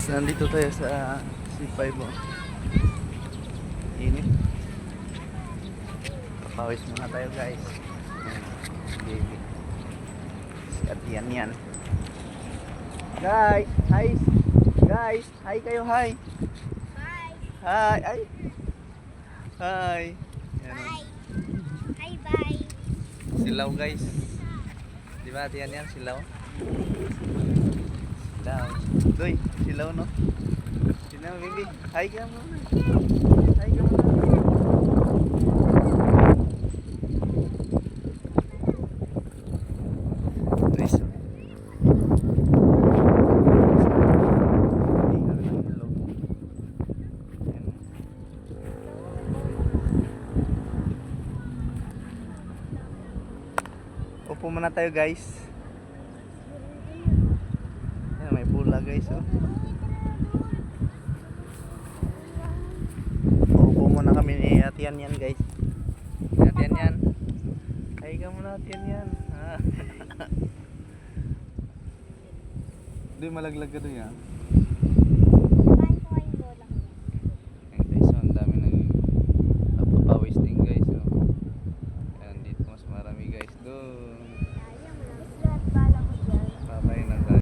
nandito tayo sa C5 oh. Init. Papawis muna tayo guys. Baby. Sikat yan. Guys, hi. Guys, hi kayo, hi. Hi. Hi, ay. Hi. Yan, oh. Bye. Hi, bye. Silaw guys. Di ba yan silaw? Silaw. Doy, silaw no? Silaw baby. Hi ka muna. Hi ka muna. Guys. Upo muna tayo guys. Yan, may pula guys oh. Upo muna kami ni Atian yan guys. Atian yan. Ay ka muna Atian yan. Doy malaglag ka doy ah.